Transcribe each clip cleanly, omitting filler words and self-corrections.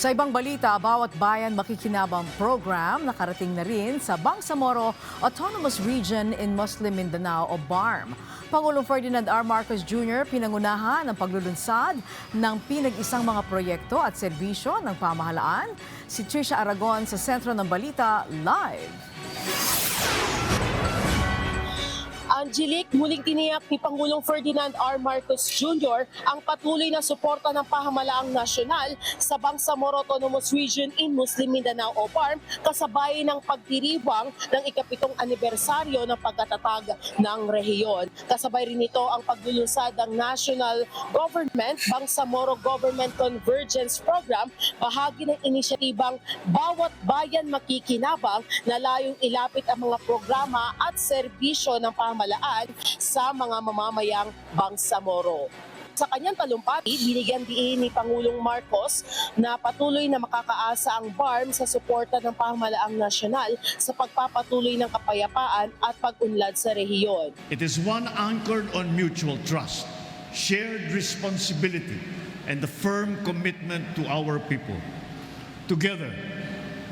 Sa ibang balita, bawat bayan makikinabang program nakarating na rin sa Bangsamoro Autonomous Region in Muslim Mindanao o BARM. Pangulong Ferdinand R. Marcos Jr. pinangunahan ang paglulunsad ng pinag-isang mga proyekto at serbisyo ng pamahalaan. Si Trisha Aragon sa sentro ng balita live. Angelique, muling tiniyak ni Pangulong Ferdinand R. Marcos Jr. ang patuloy na suporta ng pamahalaang nasyonal sa Bangsamoro Autonomous Region in Muslim Mindanao o BARM kasabay ng pagdiriwang ng ika-7 anibersaryo ng pagkatatag ng rehiyon. Kasabay rin ito ang paglulunsad ng National Government Bangsamoro Government Convergence Program, bahagi ng inisyatibang Bawat Bayan Makikinabang na layong ilapit ang mga programa at serbisyo ng pamahalaan sa mga mamamayang Bangsamoro. Sa kanyang talumpati, binigyan diin ni Pangulong Marcos na patuloy na makakaasa ang BARM sa suporta ng pamahalaang nasyonal sa pagpapatuloy ng kapayapaan at pag-unlad sa rehiyon. It is one anchored on mutual trust, shared responsibility, and the firm commitment to our people. Together,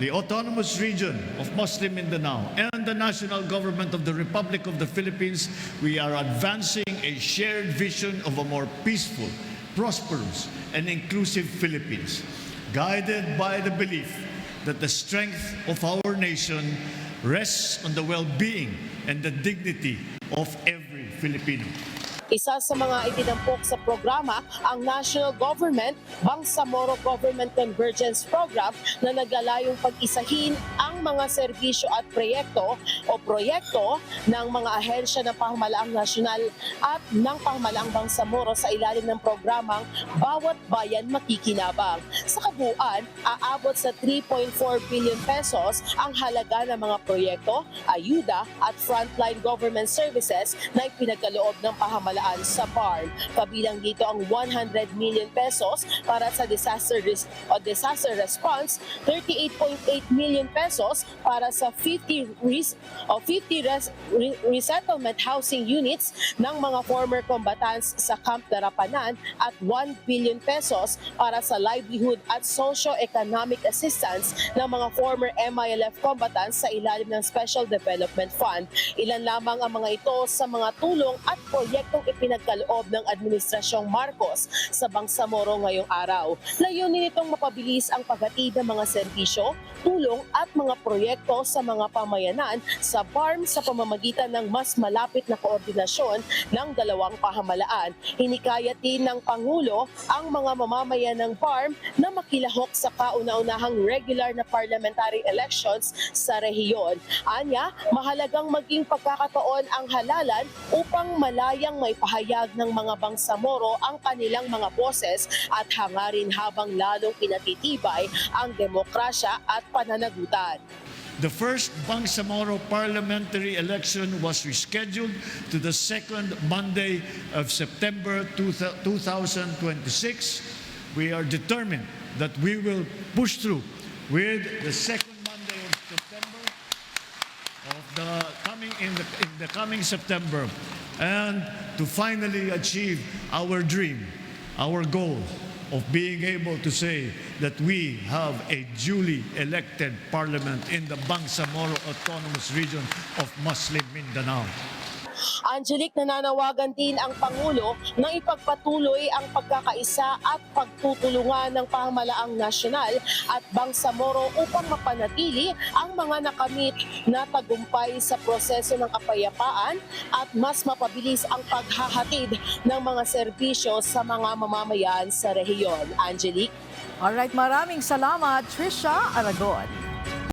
the Autonomous Region of Muslim Mindanao and the National Government of the Republic of the Philippines, we are advancing a shared vision of a more peaceful, prosperous, and inclusive Philippines, guided by the belief that the strength of our nation rests on the well-being and the dignity of every Filipino. Isa sa mga itinampok sa programa ang National Government Bangsamoro Government Convergence Program na naglalayong pag-isahin ang mga serbisyo at proyekto ng mga ahensya ng pamahalaang nasyonal at ng pamahalaang Bangsamoro sa ilalim ng programang Bawat Bayan Makikinabang. Sa kabuuan, aabot sa 3.4 billion pesos ang halaga ng mga proyekto, ayuda at frontline government services na ipinagkaloob ng pamahalaan sa BARM. Kabilang dito ang 100 million pesos para sa disaster response, 38.8 million pesos para sa 50 resettlement housing units ng mga former combatants sa Camp Darapanan at 1 billion pesos para sa livelihood at socio-economic assistance ng mga former MILF combatants sa ilalim ng Special Development Fund. Ilan lamang ang mga ito sa mga tulong at proyektong ipinagkaloob ng Administrasyong Marcos sa Bangsamoro ngayong araw. Layunin nitong mapabilis ang paghatid ng mga serbisyo, tulong at mga proyekto sa mga pamayanan sa BARM sa pamamagitan ng mas malapit na koordinasyon ng dalawang pamahalaan. Hinikayat din ng Pangulo ang mga mamamayan ng BARM na makilahok sa kauna-unahang regular na parliamentary elections sa rehiyon. Anya, mahalagang maging pagkakataon ang halalan upang malayang may pahayag ng mga Bangsamoro ang kanilang mga boses at hangarin habang lalong pinatitibay ang demokrasya at pananagutan. The first Bangsamoro parliamentary election was rescheduled to the second Monday of September 2026. We are determined that we will push through with the second Monday of September in the coming September, and to finally achieve our dream, our goal of being able to say that we have a duly elected parliament in the Bangsamoro Autonomous Region of Muslim Mindanao. Angelique, nananawagan din ang Pangulo na ipagpatuloy ang pagkakaisa at pagtutulungan ng pamahalaang nasyonal at Bangsamoro upang mapanatili ang mga nakamit na tagumpay sa proseso ng kapayapaan at mas mapabilis ang paghahatid ng mga serbisyo sa mga mamamayan sa rehiyon. Angelique? Alright, maraming salamat, Trisha Aragon.